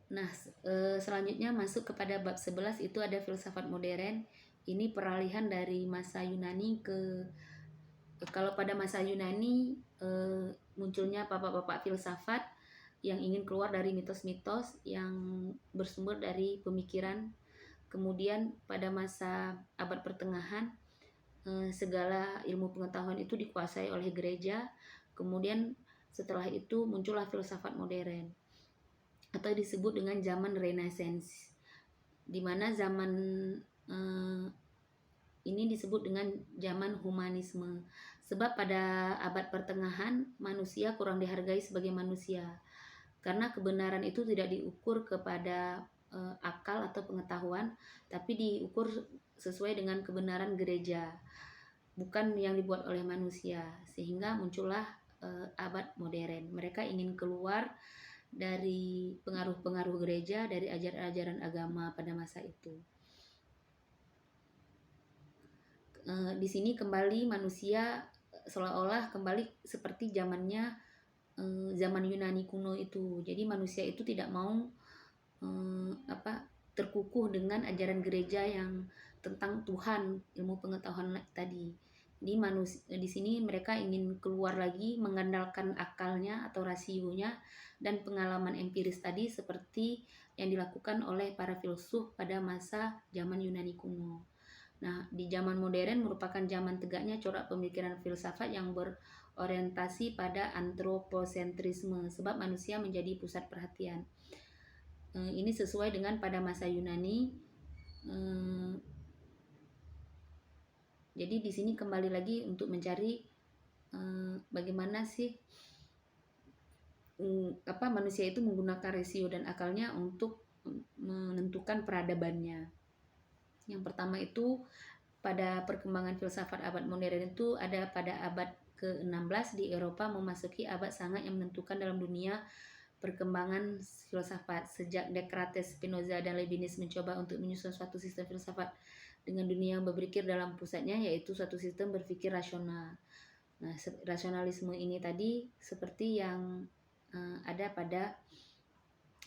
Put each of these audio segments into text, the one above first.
Nah, selanjutnya masuk kepada bab 11, itu ada filsafat modern. Ini peralihan dari masa Yunani ke, kalau pada masa Yunani munculnya bapak-bapak filsafat yang ingin keluar dari mitos-mitos yang bersumber dari pemikiran. Kemudian pada masa abad pertengahan segala ilmu pengetahuan itu dikuasai oleh gereja. Kemudian setelah itu muncullah filsafat modern atau disebut dengan zaman Renaissance, di mana zaman ini disebut dengan zaman humanisme. Sebab pada abad pertengahan manusia kurang dihargai sebagai manusia, karena kebenaran itu tidak diukur kepada akal atau pengetahuan, tapi diukur sesuai dengan kebenaran gereja, bukan yang dibuat oleh manusia. Sehingga muncullah abad modern. Mereka ingin keluar dari pengaruh-pengaruh gereja, dari ajaran-ajaran agama pada masa itu. Di sini kembali manusia seolah-olah kembali seperti zamannya zaman Yunani kuno itu. Jadi manusia itu tidak mau terkukuh dengan ajaran gereja yang tentang Tuhan, ilmu pengetahuan tadi. Di sini mereka ingin keluar lagi, mengandalkan akalnya atau rasionya dan pengalaman empiris tadi, seperti yang dilakukan oleh para filsuf pada masa zaman Yunani kuno. Nah, di zaman modern merupakan zaman tegaknya corak pemikiran filsafat yang berorientasi pada antroposentrisme, sebab manusia menjadi pusat perhatian. Ini sesuai dengan pada masa Yunani. Jadi di sini kembali lagi untuk mencari bagaimana sih manusia itu menggunakan rasio dan akalnya untuk menentukan peradabannya. Yang pertama itu pada perkembangan filsafat abad modern itu ada pada abad ke-16 di Eropa memasuki abad sangat yang menentukan dalam dunia perkembangan filsafat. Sejak Descartes, Spinoza, dan Leibniz mencoba untuk menyusun suatu sistem filsafat dengan dunia yang berpikir dalam pusatnya, yaitu suatu sistem berpikir rasional. Nah, rasionalisme ini tadi seperti yang ada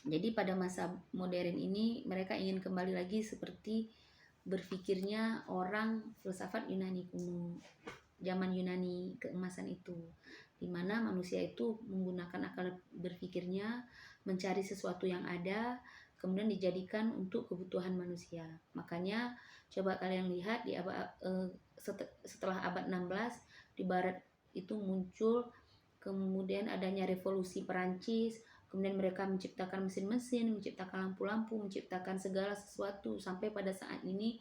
jadi pada masa modern ini mereka ingin kembali lagi seperti berpikirnya orang filsafat Yunani kuno, zaman Yunani keemasan itu, di mana manusia itu menggunakan akal berpikirnya, mencari sesuatu yang ada, kemudian dijadikan untuk kebutuhan manusia. Makanya coba kalian lihat di setelah abad 16 di barat itu muncul, kemudian adanya revolusi Perancis, kemudian mereka menciptakan mesin-mesin, menciptakan lampu-lampu, menciptakan segala sesuatu, sampai pada saat ini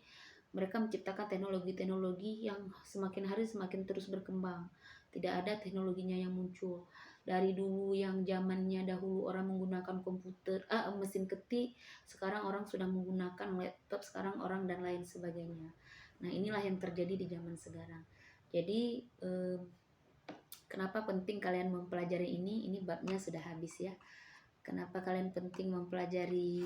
mereka menciptakan teknologi-teknologi yang semakin hari semakin terus berkembang. Tidak ada teknologinya yang muncul. Dari dulu yang zamannya dahulu orang menggunakan komputer, mesin ketik, sekarang orang sudah menggunakan laptop, sekarang orang dan lain sebagainya. Nah, inilah yang terjadi di zaman sekarang. Jadi kenapa penting kalian mempelajari ini? Ini babnya sudah habis ya. Kenapa kalian penting mempelajari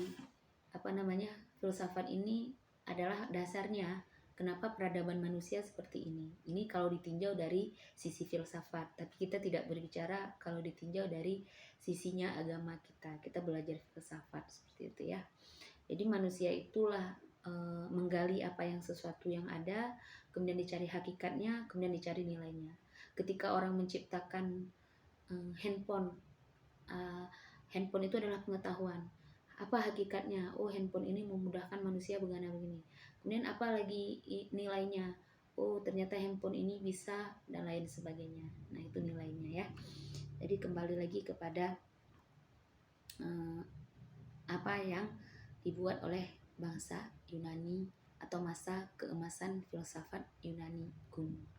filsafat ini adalah dasarnya kenapa peradaban manusia seperti ini. Ini kalau ditinjau dari sisi filsafat, tapi kita tidak berbicara kalau ditinjau dari sisinya agama kita. Kita belajar filsafat seperti itu ya. Jadi manusia itulah menggali apa yang sesuatu yang ada, kemudian dicari hakikatnya, kemudian dicari nilainya. Ketika orang menciptakan handphone itu adalah pengetahuan. Apa hakikatnya? Oh, handphone ini memudahkan manusia begini. Kemudian apa lagi nilainya? Oh, ternyata handphone ini bisa dan lain sebagainya. Nah, itu nilainya ya. Jadi kembali lagi kepada apa yang dibuat oleh bangsa Yunani atau masa keemasan filsafat Yunani kuno.